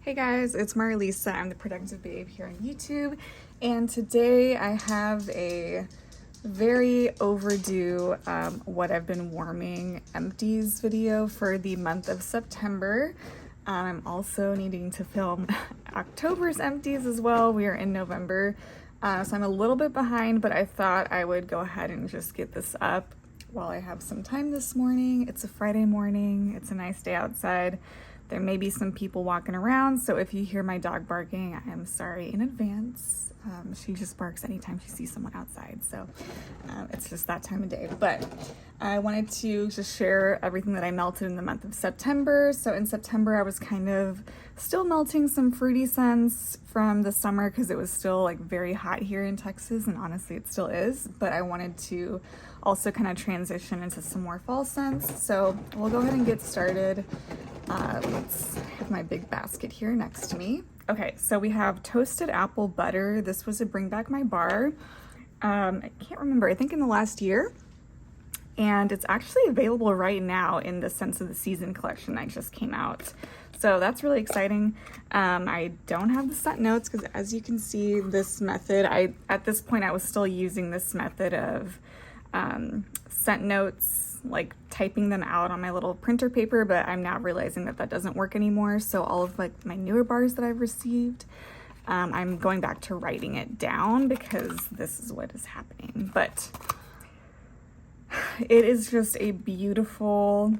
Hey guys, it's Marlisa. I'm the Productive Babe here on YouTube, and today I have a very overdue what I've been warming empties video for the month of September. I'm also needing to film October's empties as well. We are in November, so I'm a little bit behind, but I thought I would go ahead and just get this up while I have some time this morning. It's a Friday morning. It's a nice day outside. There may be some people walking around, so if you hear my dog barking, I am sorry in advance. She just barks anytime she sees someone outside, so it's just that time of day. But I wanted to just share everything that I melted in the month of September. So in September, I was kind of still melting some fruity scents from the summer because it was still like very hot here in Texas, and honestly it still is, but I wanted to also kind of transition into some more fall scents. So we'll go ahead and get started. Let's have my big basket here next to me. Okay, so we have toasted apple butter. This was a Bring Back My Bar. I can't remember, I think in the last year. And it's actually available right now in the Scents of the Season collection that just came out. So that's really exciting. I don't have the scent notes because, as you can see, this method, at this point I was still using this method of scent notes, like typing them out on my little printer paper, but I'm now realizing that that doesn't work anymore. So all of like my newer bars that I've received, I'm going back to writing it down because this is what is happening. But it is just a beautiful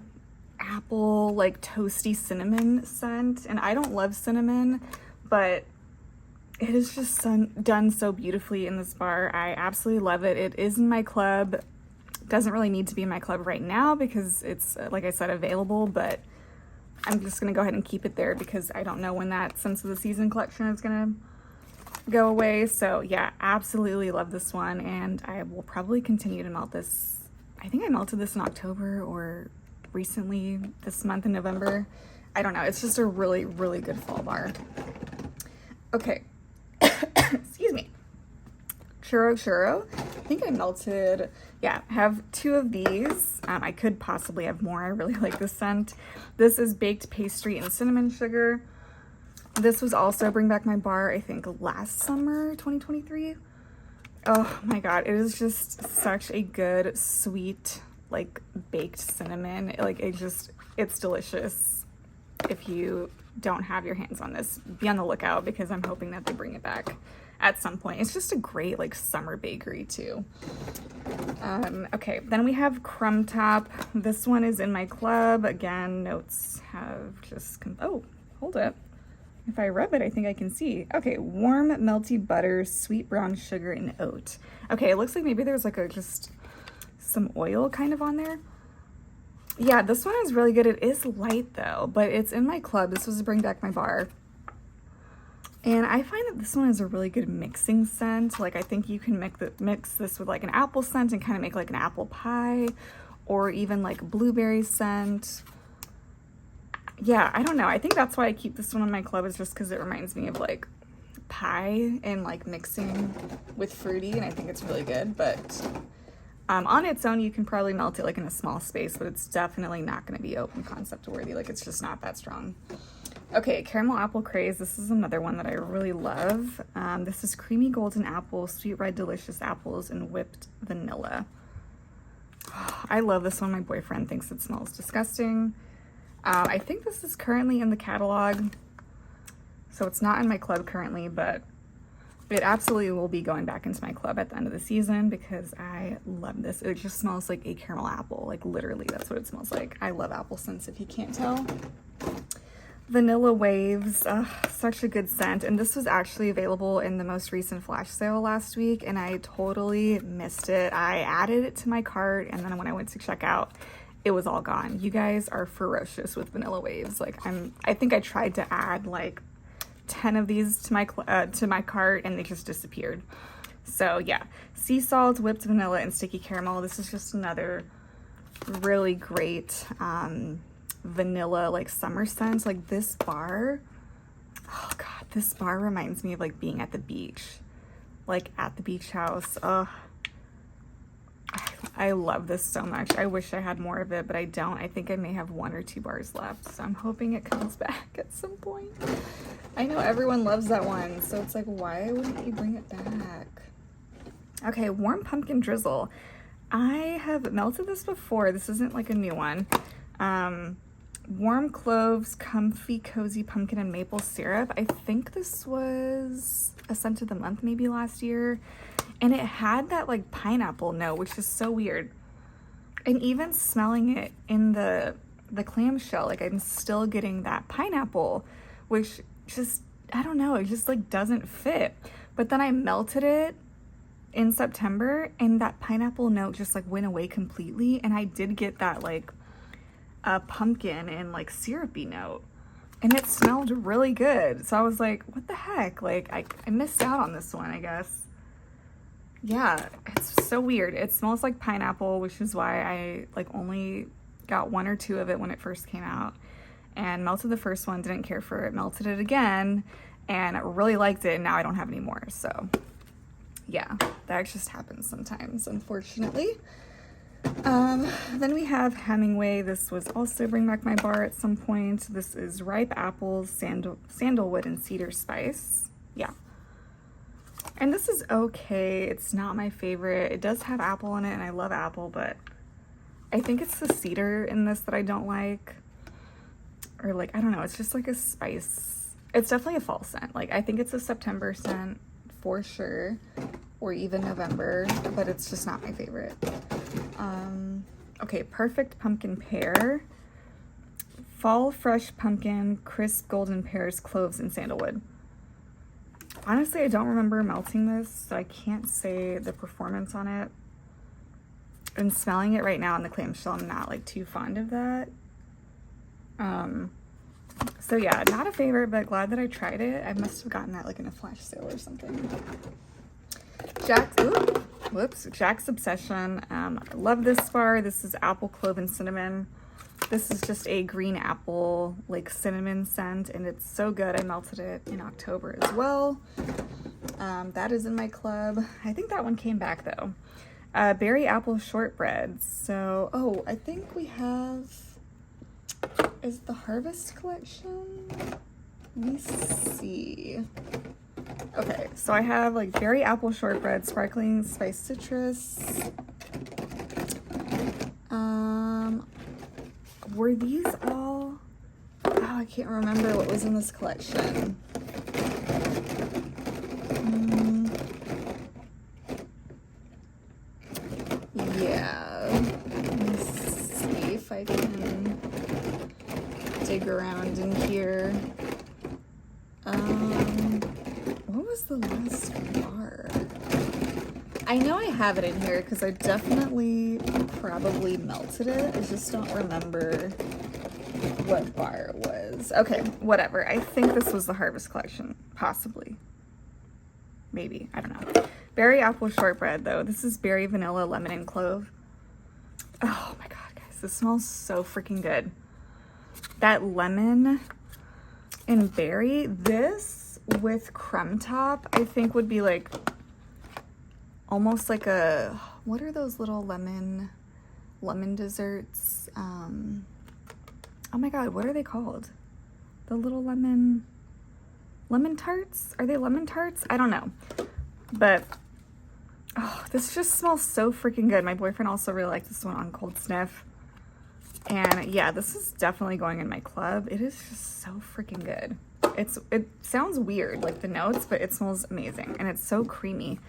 apple, like toasty cinnamon scent. And I don't love cinnamon, but it is just done so beautifully in this bar. I absolutely love it. It is in my club. Doesn't really need to be in my club right now because it's, like I said, available, but I'm just gonna go ahead and keep it there because I don't know when that Scents of the Season collection is gonna go away. So yeah, absolutely love this one, and I will probably continue to melt this. I think I melted this in October or recently this month in November. I don't know, it's just a really, really good fall bar. Okay, excuse me. Churro. I think I melted, yeah, I have 2 of these. I could possibly have more. I really like this scent. This is baked pastry and cinnamon sugar. This was also Bring Back My Bar, I think last summer, 2023. Oh my God, it is just such a good, sweet, like baked cinnamon. Like it's delicious. If you don't have your hands on this, be on the lookout because I'm hoping that they bring it back at some point. It's just a great like summer bakery too. Okay, then we have Crumb Top. This one is in my club. Again, notes have just oh, hold it. If I rub it, I think I can see. Okay, warm melty butter, sweet brown sugar, and oat. Okay, it looks like maybe there's like just some oil kind of on there. Yeah, this one is really good. It is light though, but it's in my club. This was a Bring Back My Bar. And I find that this one is a really good mixing scent. Like I think you can mix this with like an apple scent and kind of make like an apple pie, or even like blueberry scent. Yeah, I don't know. I think that's why I keep this one in my club, is just because it reminds me of like pie and like mixing with fruity, and I think it's really good. But on its own, you can probably melt it like in a small space, but it's definitely not going to be open concept worthy. Like it's just not that strong. Okay, Caramel Apple Craze. This is another one that I really love. This is creamy golden apple, sweet red delicious apples, and whipped vanilla. Oh, I love this one. My boyfriend thinks it smells disgusting. I think this is currently in the catalog, so it's not in my club currently, but it absolutely will be going back into my club at the end of the season because I love this. It just smells like a caramel apple. Like literally, that's what it smells like. I love apple scents, if you can't tell. Vanilla Waves, such a good scent. And this was actually available in the most recent flash sale last week, and I totally missed it. I added it to my cart, and then when I went to check out, it was all gone. You guys are ferocious with Vanilla Waves. Like I think I tried to add like 10 of these to my cart, and they just disappeared. So yeah, sea salt, whipped vanilla, and sticky caramel. This is just another really great vanilla like summer scent. Like this bar, oh God, this bar reminds me of like being at the beach, like at the beach house. I love this so much. I wish I had more of it, but I don't. I think I may have 1 or 2 bars left, so I'm hoping it comes back at some point. I know everyone loves that one, so it's like, why wouldn't you bring it back? Okay, warm pumpkin drizzle. I have melted this before. This isn't like a new one. Warm cloves, comfy, cozy pumpkin and maple syrup. I think this was a scent of the month maybe last year. And it had that like pineapple note, which is so weird. And even smelling it in the clamshell, like I'm still getting that pineapple, which just, I don't know, it just like doesn't fit. But then I melted it in September and that pineapple note just like went away completely. And I did get that like a pumpkin and like syrupy note. And it smelled really good. So I was like, what the heck? Like I missed out on this one, I guess. Yeah, it's so weird. It smells like pineapple, which is why I like only got 1 or 2 of it when it first came out. And melted the first one, didn't care for it, melted it again, and I really liked it, and now I don't have any more. So yeah, that just happens sometimes, unfortunately. Then we have Hemingway. This was also Bring Back My Bar at some point. This is ripe apples, sandalwood, and cedar spice. Yeah. And this is okay. It's not my favorite. It does have apple in it, and I love apple, but I think it's the cedar in this that I don't like. Or like, I don't know, it's just like a spice. It's definitely a fall scent. Like, I think it's a September scent for sure, or even November, but it's just not my favorite. Okay, Perfect Pumpkin Pear. Fall fresh pumpkin, crisp golden pears, cloves, and sandalwood. Honestly, I don't remember melting this, so I can't say the performance on it. And smelling it right now in the clamshell, I'm not like too fond of that. So yeah, not a favorite, but glad that I tried it. I must have gotten that like in a flash sale or something. Jack's Obsession. I love this bar. This is apple, clove, and cinnamon. This is just a green apple, like cinnamon scent, and it's so good. I melted it in October as well. That is in my club. I think that one came back though. Berry apple shortbread. So, oh, I think we have, is the Harvest collection? Let me see. Okay, so I have like berry apple shortbread, sparkling spice citrus. Were these all? Oh, I can't remember what was in this collection. Yeah, let me see if I can dig around in here. What was the last bar? I know I have it in here because I definitely probably melted it. I just don't remember what bar it was. Okay, whatever. I think this was the Harvest collection, possibly. Maybe, I don't know. Berry apple shortbread though. This is berry, vanilla, lemon, and clove. Oh my god, guys, this smells so freaking good. That lemon and berry, this with creme top, I think would be like almost like a, what are those little lemon desserts? Oh my god, what are they called? The little lemon tarts? Are they lemon tarts? I don't know. But oh, this just smells so freaking good. My boyfriend also really liked this one on Cold Sniff. And yeah, this is definitely going in my club. It is just so freaking good. It sounds weird, like the notes, but it smells amazing. And it's so creamy.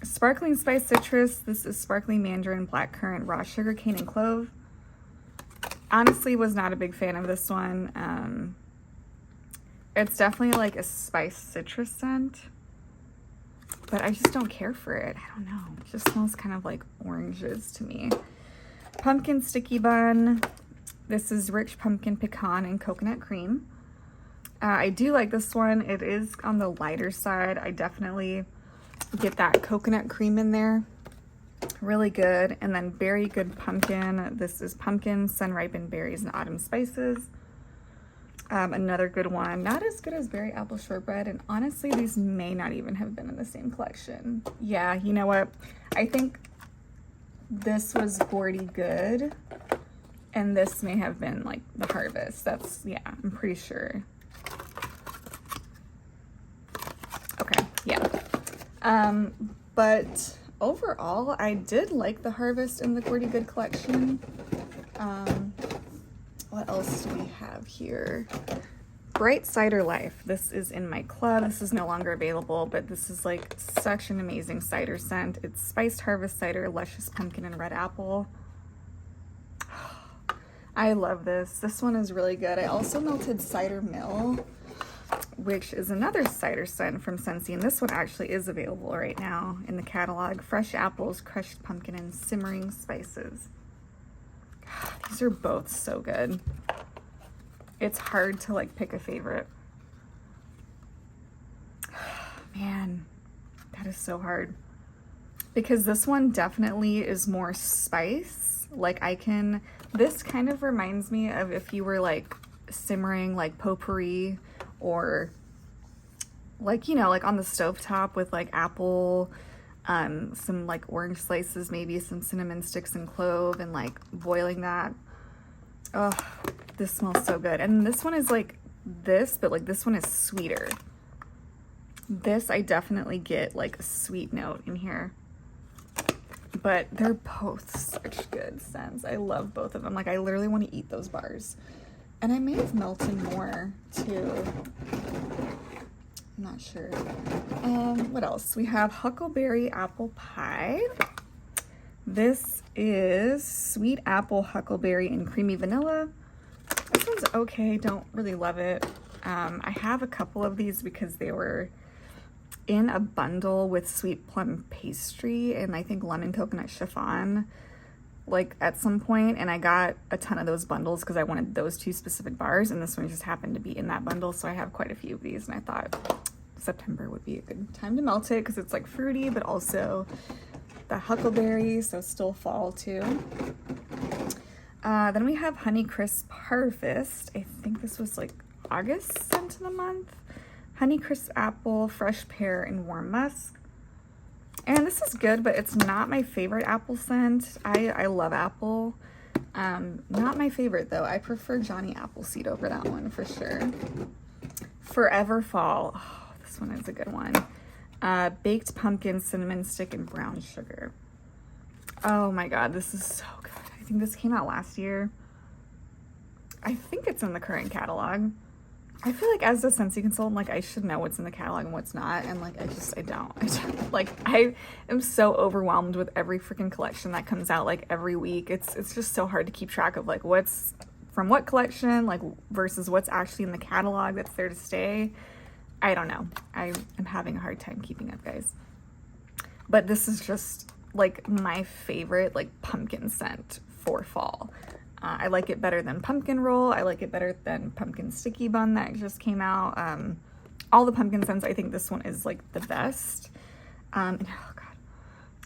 Sparkling spice citrus. This is sparkling mandarin, blackcurrant, raw sugar cane, and clove. Honestly, was not a big fan of this one. It's definitely like a spice citrus scent, but I just don't care for it. I don't know. It just smells kind of like oranges to me. Pumpkin sticky bun. This is rich pumpkin, pecan, and coconut cream. I do like this one. It is on the lighter side. I definitely get that coconut cream in there. Really good. And then Berry Good Pumpkin. This is pumpkin, sun-ripened berries, and autumn spices. Another good one. Not as good as Berry Apple Shortbread. And honestly, these may not even have been in the same collection. Yeah, you know what? I think This was Gordy Good. And this may have been like the Harvest. That's, yeah, I'm pretty sure. Okay, yeah. But overall, I did like the Harvest in the Gordy Good collection. What else do we have here? Bright Cider Life. This is in my club. This is no longer available, but this is like such an amazing cider scent. It's spiced harvest cider, luscious pumpkin, and red apple. I love this. This one is really good. I also melted Cider Mill, which is another cider scent from Scentsy, and this one actually is available right now in the catalog. Fresh apples, crushed pumpkin, and simmering spices. These are both so good. It's hard to like pick a favorite. Man, that is so hard. Because this one definitely is more spice. Like this kind of reminds me of if you were like simmering like potpourri or like, you know, like on the stovetop with like apple, some like orange slices, maybe some cinnamon sticks and clove, and like boiling that. Oh, this smells so good. And this one is like this, but like this one is sweeter. This, I definitely get like a sweet note in here. But they're both such good scents. I love both of them. Like, I literally want to eat those bars. And I may have melted more, too. I'm not sure. What else? We have Huckleberry Apple Pie. This is sweet apple, huckleberry, and creamy vanilla. This one's okay. Don't really love it. I have a couple of these because they were in a bundle with sweet plum pastry and I think lemon coconut chiffon like at some point, and I got a ton of those bundles because I wanted those two specific bars, and this one just happened to be in that bundle, so I have quite a few of these, and I thought September would be a good time to melt it because it's like fruity but also the huckleberry, so still fall too. Then we have Honeycrisp Harvest. I think this was like August scent of the month. Honeycrisp apple, fresh pear, and warm musk. And this is good, but it's not my favorite apple scent. I love apple. Not my favorite though. I prefer Johnny Appleseed over that one for sure. Forever Fall. Oh, this one is a good one. Baked pumpkin, cinnamon stick, and brown sugar. Oh my god, this is so good. I think this came out last year. I think it's in the current catalog. I feel like as a Scentsy consultant, like I should know what's in the catalog and what's not, and like I don't. Like I am so overwhelmed with every freaking collection that comes out like every week. It's just so hard to keep track of like what's from what collection, like versus what's actually in the catalog that's there to stay. I don't know. I am having a hard time keeping up, guys. But this is just like my favorite like pumpkin scent for fall. I like it better than pumpkin roll. I like it better than pumpkin sticky bun that just came out. All the pumpkin scents, I think this one is like the best. And oh god,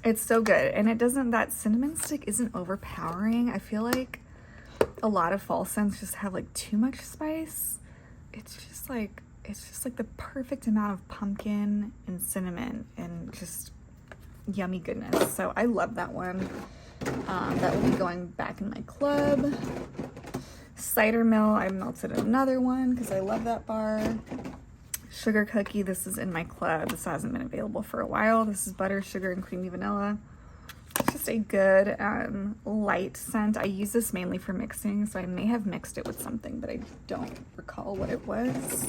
it's so good. And it doesn't, that cinnamon stick isn't overpowering. I feel like a lot of fall scents just have like too much spice. It's just like the perfect amount of pumpkin and cinnamon and just yummy goodness. So I love that one. That will be going back in my club. Cider Mill, I melted another one because I love that bar. Sugar Cookie, this is in my club. This hasn't been available for a while. This is butter, sugar, and creamy vanilla. It's just a good light scent. I use this mainly for mixing, so I may have mixed it with something, but I don't recall what it was.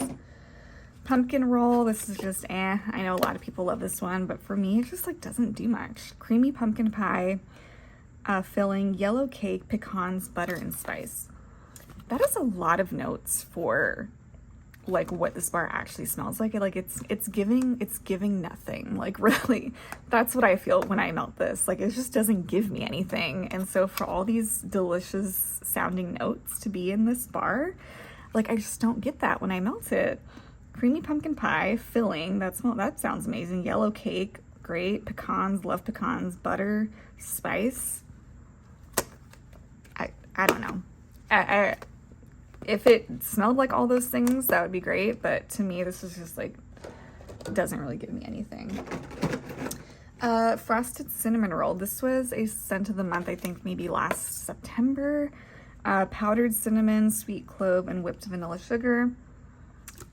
Pumpkin roll, this is just I know a lot of people love this one, but for me, it just like doesn't do much. Creamy pumpkin pie. Filling, yellow cake, pecans, butter, and spice. That is a lot of notes for like what this bar actually smells like. Like it's giving nothing. Like really, that's what I feel when I melt this. Like it just doesn't give me anything. And so for all these delicious sounding notes to be in this bar, like I just don't get that when I melt it. Creamy pumpkin pie, filling, that sounds amazing. Yellow cake, great. Pecans, love pecans. Butter, spice. I don't know. If it smelled like all those things, that would be great. But to me, this is just like, doesn't really give me anything. Frosted cinnamon roll. This was a scent of the month, I think maybe last September. Powdered cinnamon, sweet clove, and whipped vanilla sugar.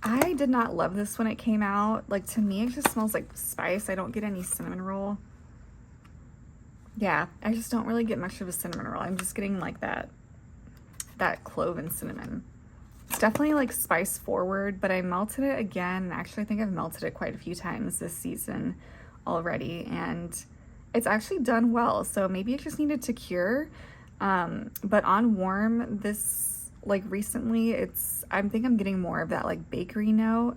I did not love this when it came out. Like, to me, it just smells like spice. I don't get any cinnamon roll. Yeah, I just don't really get much of a cinnamon roll. I'm just getting like that clove and cinnamon. It's definitely like spice forward, but I melted it again. Actually, I think I've melted it quite a few times this season already, and it's actually done well. So maybe it just needed to cure. But on warm, this, like, recently, I think I'm getting more of that like bakery note.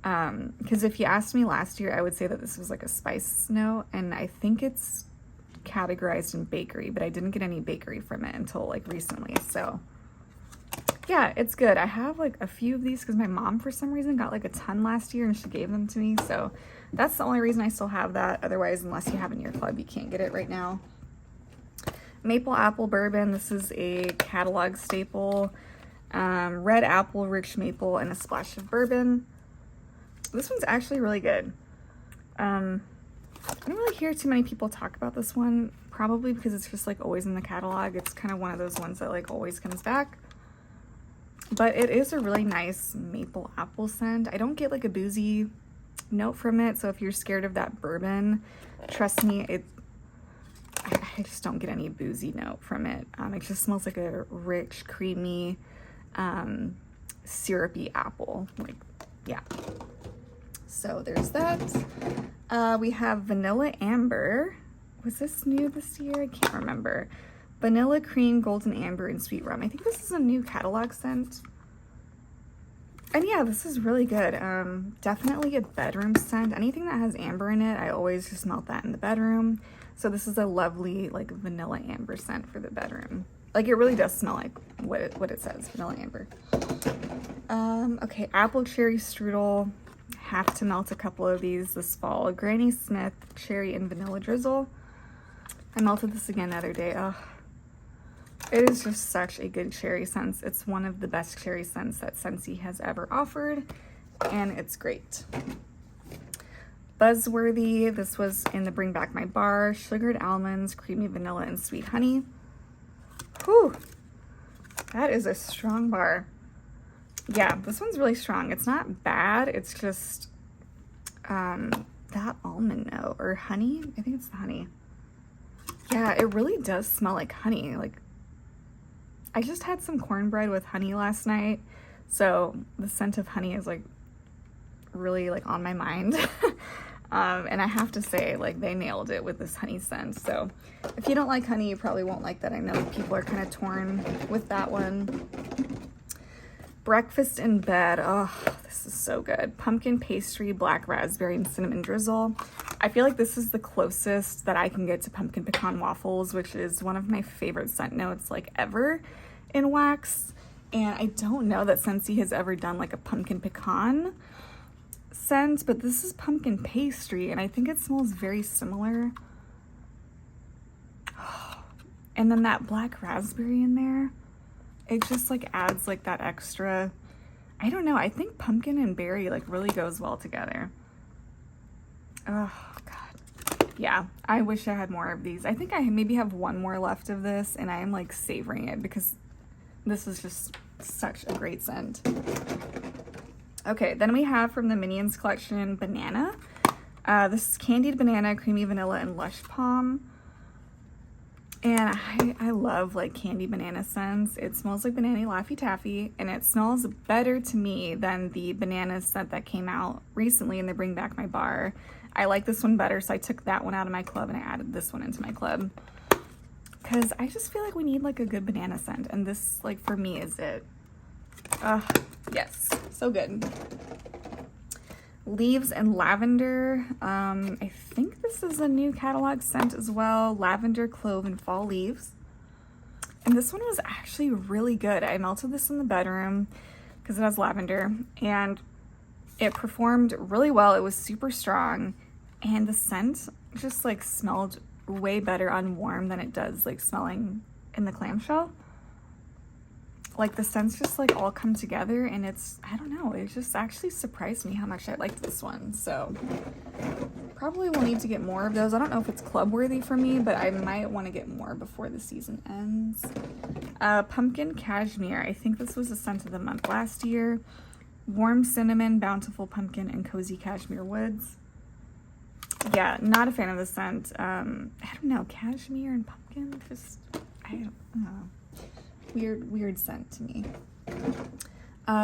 Because if you asked me last year, I would say that this was like a spice note, and I think it's categorized in bakery, but I didn't get any bakery from it until like recently. So yeah, it's good. I have like a few of these because my mom for some reason got like a ton last year and she gave them to me. So that's the only reason I still have that. Otherwise, unless you have it in your club, you can't get it right now. Maple apple bourbon. This is a catalog staple. Red apple, rich maple, and a splash of bourbon. This one's actually really good. I don't really hear too many people talk about this one, probably because it's just like always in the catalog. It's kind of one of those ones that like always comes back. But it is a really nice maple apple scent. I don't get like a boozy note from it, so if you're scared of that bourbon, trust me, I just don't get any boozy note from it. It just smells like a rich, creamy, syrupy apple. Like, yeah. So there's that. We have vanilla amber. Was this new this year? I can't remember. Vanilla cream, golden amber, and sweet rum. I think this is a new catalog scent. And yeah, this is really good. Definitely a bedroom scent. Anything that has amber in it, I always just melt that in the bedroom. So this is a lovely like vanilla amber scent for the bedroom. Like, it really does smell like what it says, vanilla amber. Okay, apple cherry strudel. Have to melt a couple of these this fall. Granny Smith cherry and vanilla drizzle. I melted this again the other day. Oh, it is just such a good cherry scent. It's one of the best cherry scents that Scentsy has ever offered, and it's great. Buzzworthy. This was in the Bring Back My Bar. Sugared almonds, creamy vanilla, and sweet honey. Whew, that is a strong bar. Yeah, this one's really strong. It's not bad. It's just that almond note or honey. I think it's the honey. Yeah, it really does smell like honey. Like, I just had some cornbread with honey last night, so the scent of honey is like really like on my mind. And I have to say, like, they nailed it with this honey scent. So if you don't like honey, you probably won't like that. I know people are kind of torn with that one. Breakfast in bed. Oh, this is so good. Pumpkin pastry, black raspberry, and cinnamon drizzle. I feel like this is the closest that I can get to pumpkin pecan waffles, which is one of my favorite scent notes like ever in wax. And I don't know that Scentsy has ever done like a pumpkin pecan scent, but this is pumpkin pastry, and I think it smells very similar. And then that black raspberry in there, it just like adds like that extra, I don't know, I think pumpkin and berry like really goes well together. Oh god, yeah, I wish I had more of these. I think I maybe have one more left of this, and I am like savoring it because this is just such a great scent. Okay, then we have from the Minions collection, banana. This is candied banana, creamy vanilla, and lush palm. And I love like candy banana scents. It smells like Banana Laffy Taffy, and it smells better to me than the banana scent that came out recently in the Bring Back My Bar. I like this one better, so I took that one out of my club and I added this one into my club. Because I just feel like we need like a good banana scent, and this, like, for me is it. Yes, so good. Leaves and lavender. I think this is a new catalog scent as well. Lavender, clove, and fall leaves. And this one was actually really good. I melted this in the bedroom because it has lavender, and it performed really well. It was super strong, and the scent just like smelled way better on warm than it does like smelling in the clamshell. Like, the scents just like all come together, and it's, I don't know, it just actually surprised me how much I liked this one. So probably will need to get more of those. I don't know if it's club worthy for me, but I might want to get more before the season ends. Pumpkin Cashmere. I think this was the scent of the month last year. Warm Cinnamon, Bountiful Pumpkin, and Cozy Cashmere Woods. Yeah, not a fan of the scent. I don't know, cashmere and pumpkin, just, I don't know. Weird scent to me.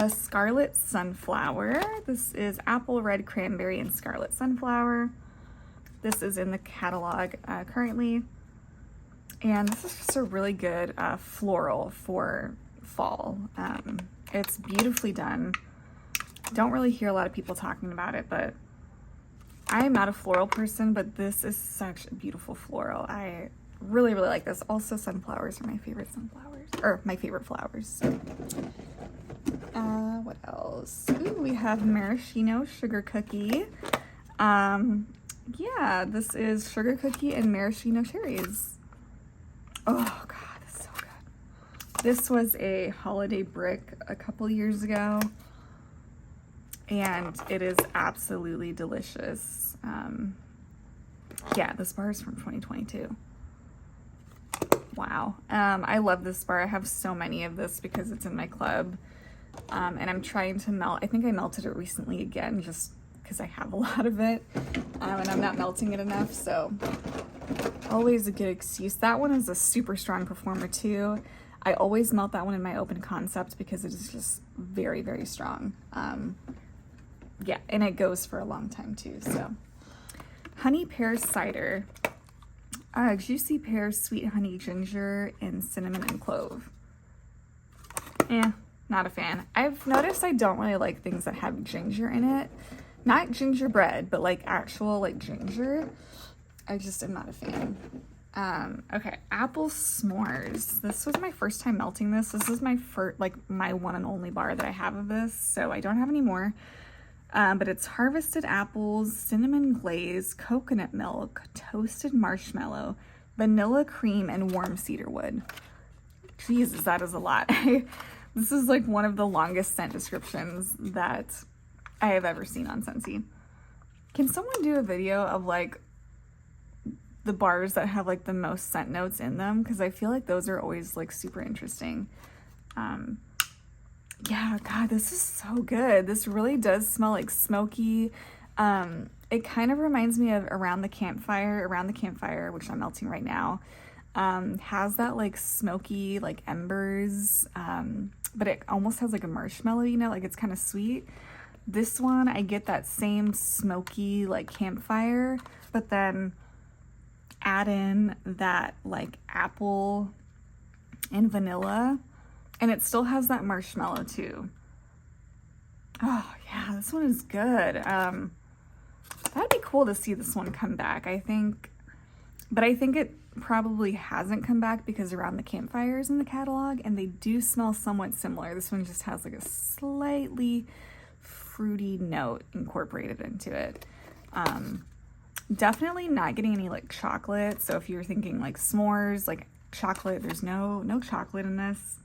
Scarlet Sunflower. This is apple, red cranberry, and scarlet sunflower. This is in the catalog currently. And this is just a really good floral for fall. It's beautifully done. Don't really hear a lot of people talking about it, but I am not a floral person, but this is such a beautiful floral. I really like this. Also, sunflowers are my favorite sunflowers, or my favorite flowers. So. What else? Ooh, we have maraschino sugar cookie. Yeah, this is sugar cookie and maraschino cherries. Oh God, that's so good. This was a holiday brick a couple years ago, and it is absolutely delicious. Yeah, this bar is from 2022. Wow. I love this bar. I have so many of this because it's in my club. And I'm trying to melt. I think I melted it recently again just because I have a lot of it. And I'm not melting it enough, so always a good excuse. That one is a super strong performer too. I always melt that one in my open concept because it is just very strong. Yeah, and it goes for a long time too. So honey pear cider. Juicy pear, sweet honey, ginger, and cinnamon and clove. Not a fan. I've noticed I don't really like things that have ginger in it. Not gingerbread, but like actual like ginger. I just am not a fan. Okay, apple s'mores. This was my first time melting this. This is my first, like my one and only bar that I have of this, so I don't have any more. But it's harvested apples, cinnamon glaze, coconut milk, toasted marshmallow, vanilla cream, and warm cedar wood. Jesus, that is a lot. This is like one of the longest scent descriptions that I have ever seen on Scentsy. Can someone do a video of like the bars that have like the most scent notes in them? Because I feel like those are always like super interesting. Yeah, God, this is so good. This really does smell like smoky. It kind of reminds me of Around the Campfire, which I'm melting right now. Has that like smoky like embers, but it almost has like a marshmallow, you know, like it's kind of sweet. This one, I get that same smoky like campfire, but then add in that like apple and vanilla, and it still has that marshmallow too. Oh yeah, this one is good. That'd be cool to see this one come back, I think. But I think it probably hasn't come back because Around the Campfire is in the catalog, and they do smell somewhat similar. This one just has like a slightly fruity note incorporated into it. Definitely not getting any like chocolate. So if you're thinking like s'mores, like chocolate, there's no chocolate in this.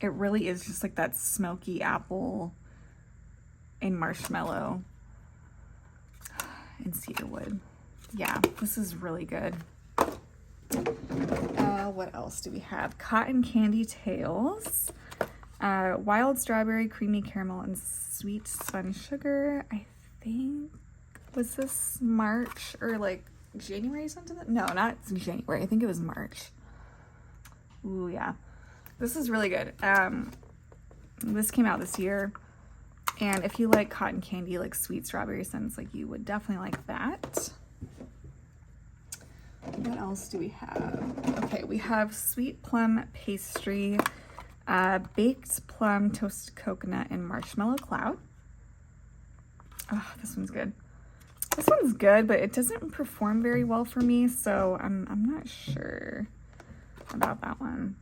It really is just like that smoky apple and marshmallow and cedar wood. Yeah, this is really good. What else do we have? Cotton Candy Tales. Wild strawberry, creamy caramel, and sweet spun sugar. I think, was this March or like January something? No, not January. I think it was March. Ooh, yeah. This is really good. This came out this year. And if you like cotton candy, like sweet strawberry scents, like you would definitely like that. What else do we have? Okay, we have sweet plum pastry, baked plum, toasted coconut, and marshmallow cloud. Oh, this one's good. This one's good, but it doesn't perform very well for me, so I'm not sure about that one.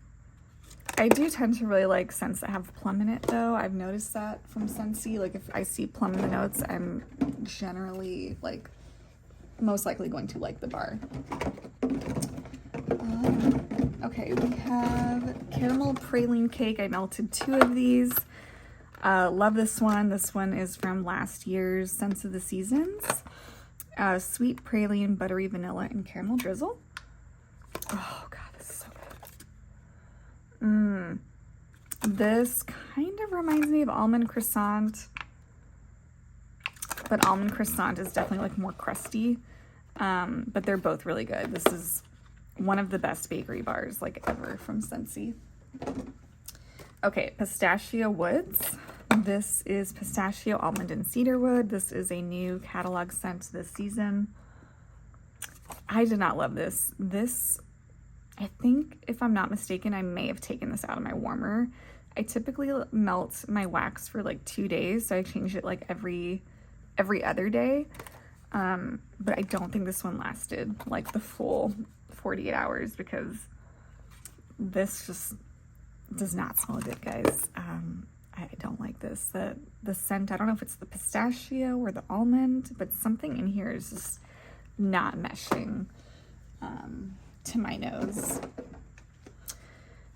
I do tend to really like scents that have plum in it, though. I've noticed that from Scentsy. Like, if I see plum in the notes, I'm generally like most likely going to like the bar. Okay, we have caramel praline cake. I melted 2 of these. Love this one. This one is from last year's Scents of the Seasons. Sweet praline, buttery vanilla, and caramel drizzle. Oh god, this is so good. This kind of reminds me of almond croissant, but almond croissant is definitely like more crusty. But they're both really good. This is one of the best bakery bars like ever from Scentsy. Okay, Pistachio Woods. This is pistachio, almond, and cedarwood. This is a new catalog scent this season. I did not love this. This, I think, if I'm not mistaken, I may have taken this out of my warmer. I typically melt my wax for like 2 days, so I change it like every other day. But I don't think this one lasted like the full 48 hours because this just does not smell good, guys. I don't like this. The scent, I don't know if it's the pistachio or the almond, but something in here is just not meshing to my nose.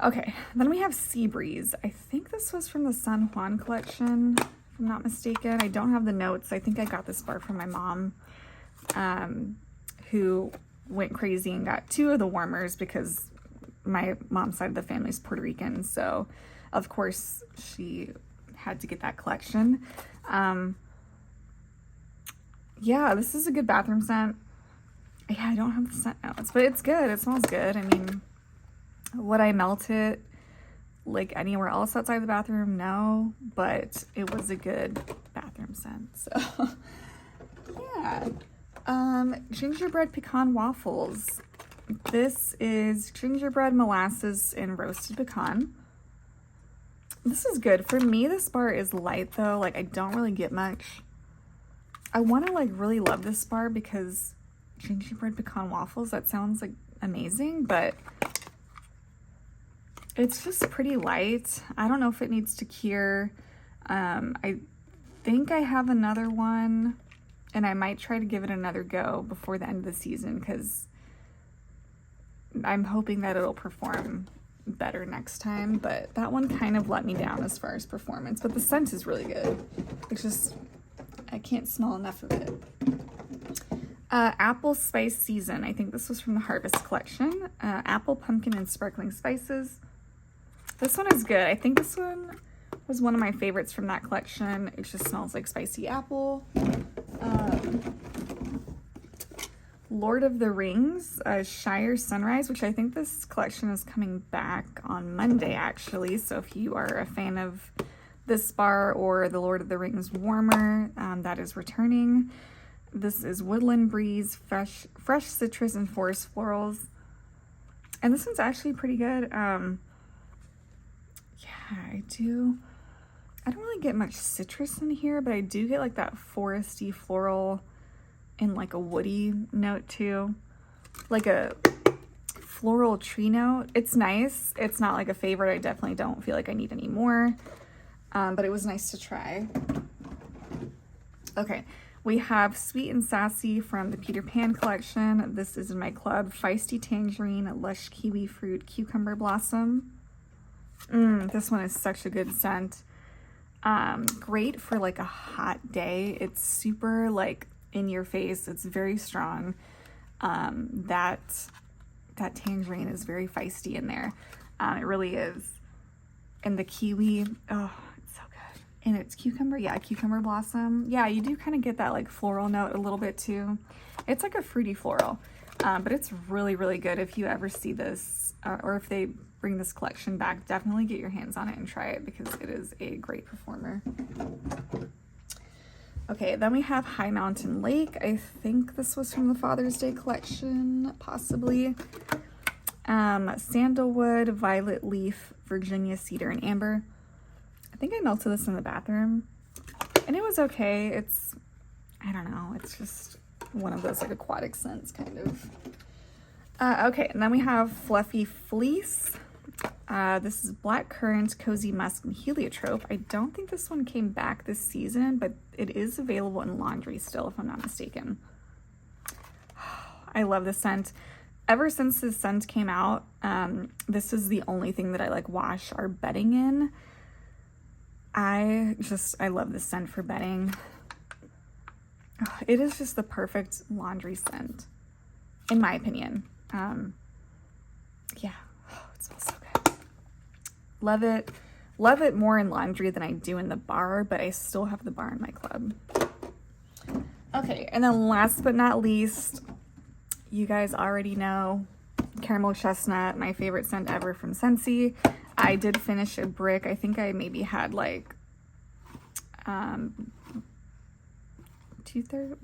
Okay, then we have Sea Breeze. I think this was from the San Juan collection, if I'm not mistaken. I don't have the notes. I think I got this bar from my mom, who went crazy and got 2 of the warmers because my mom's side of the family is Puerto Rican, so of course she had to get that collection. Yeah, this is a good bathroom scent. Yeah, I don't have the scent notes, but it's good. It smells good. I mean, would I melt it like anywhere else outside the bathroom? No, but it was a good bathroom scent. So yeah. Gingerbread pecan waffles. This is gingerbread, molasses, and roasted pecan. This is good. For me, this bar is light though. Like, I don't really get much. I want to like really love this bar because gingerbread pecan waffles, that sounds like amazing, but it's just pretty light. I don't know if it needs to cure. I think I have another one and I might try to give it another go before the end of the season because I'm hoping that it'll perform better next time, but that one kind of let me down as far as performance, but the scent is really good. It's just, I can't smell enough of it. Apple Spice Season. I think this was from the Harvest collection. Apple, pumpkin, and sparkling spices. This one is good. I think this one was one of my favorites from that collection. It just smells like spicy apple. Lord of the Rings, Shire Sunrise, which I think this collection is coming back on Monday, actually. So if you are a fan of this bar or the Lord of the Rings warmer, that is returning. This is Woodland Breeze, fresh citrus and forest florals. And this one's actually pretty good. Yeah, I don't really get much citrus in here, but I do get like that foresty floral and like a woody note too. Like a floral tree note. It's nice. It's not like a favorite. I definitely don't feel like I need any more. But it was nice to try. Okay. We have Sweet and Sassy from the Peter Pan collection. This is in my club. Feisty Tangerine, Lush Kiwi Fruit, Cucumber Blossom. This one is such a good scent. Great for like a hot day. It's super like in your face. It's very strong. That tangerine is very feisty in there. It really is. And the kiwi, oh, it's so good. And it's cucumber, yeah, cucumber blossom. Yeah, you do kind of get that like floral note a little bit too. It's like a fruity floral, but it's really, really good. If you ever see this, or if they bring this collection back, definitely get your hands on it and try it because it is a great performer. Okay, then we have High Mountain Lake. I think this was from the Father's Day collection, possibly. Sandalwood, Violet Leaf, Virginia Cedar, and Amber. I think I melted this in the bathroom, and it was okay. It's, I don't know, it's just one of those like aquatic scents, kind of. Okay, and then we have Fluffy Fleece. This is Black Currant, Cozy Musk, and Heliotrope. I don't think this one came back this season, but it is available in laundry still, if I'm not mistaken. I love this scent. Ever since this scent came out, this is the only thing that I like wash our bedding in. I love this scent for bedding. It is just the perfect laundry scent, in my opinion. Yeah, it smells so good. Love it. Love it more in laundry than I do in the bar, but I still have the bar in my club. Okay, and then last but not least, you guys already know caramel chestnut, my favorite scent ever from Scentsy. I did finish a brick. I think I maybe had like 2/3.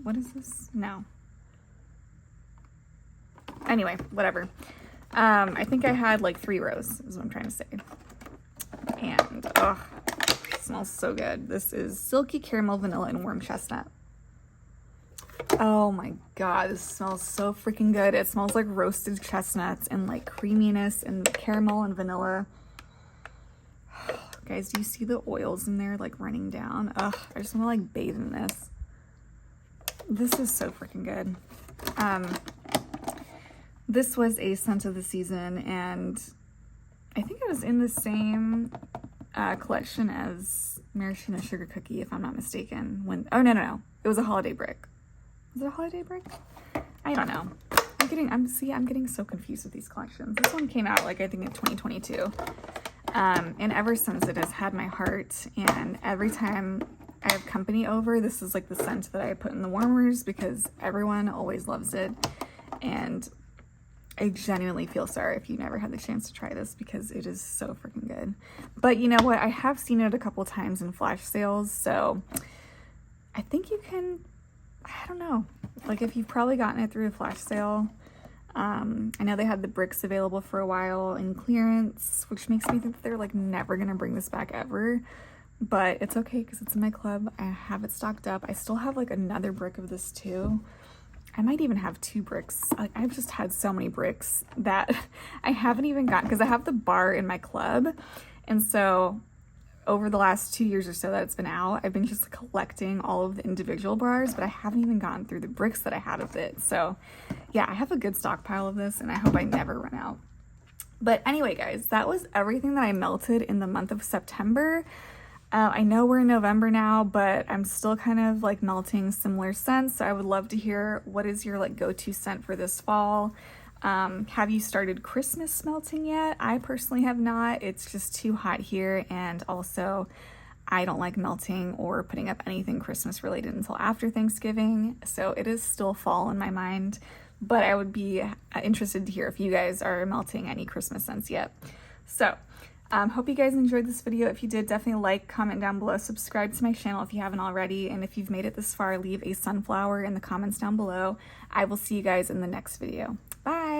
What is this? No. Anyway, whatever. I think I had like 3 rows is what I'm trying to say. And oh, it smells so good. This is silky caramel, vanilla, and warm chestnut. Oh my god, this smells so freaking good. It smells like roasted chestnuts and like creaminess and caramel and vanilla. Guys, do you see the oils in there like running down? Ugh, I just want to like bathe in this. This is so freaking good. This was a scent of the season, and I think it was in the same collection as Maraschino Sugar Cookie, if I'm not mistaken. Oh no, it was a holiday brick. Was it a holiday brick? I don't know. I'm getting so confused with these collections. This one came out like I think in 2022. And ever since, it has had my heart, and every time I have company over, this is like the scent that I put in the warmers because everyone always loves it. And I genuinely feel sorry if you never had the chance to try this because it is so freaking good. But you know what? I have seen it a couple times in flash sales, so I think you can, I don't know, like if you've probably gotten it through a flash sale. I know they had the bricks available for a while in clearance, which makes me think that they're like never gonna bring this back ever, but it's okay because it's in my club. I have it stocked up. I still have like another brick of this too. I might even have 2 bricks. Like, I've just had so many bricks that I haven't even gotten because I have the bar in my club, and so over the last 2 years or so that it's been out, I've been just collecting all of the individual bars, but I haven't even gotten through the bricks that I had of it. So yeah, I have a good stockpile of this and I hope I never run out. But anyway, guys, that was everything that I melted in the month of September. I know we're in November now, but I'm still kind of like melting similar scents. So I would love to hear what is your like go-to scent for this fall. Have you started Christmas melting yet? I personally have not. It's just too hot here, and also I don't like melting or putting up anything Christmas related until after Thanksgiving, so it is still fall in my mind, but I would be interested to hear if you guys are melting any Christmas scents yet. So hope you guys enjoyed this video. If you did, definitely like, comment down below, subscribe to my channel if you haven't already, and if you've made it this far, leave a sunflower in the comments down below. I will see you guys in the next video. Bye!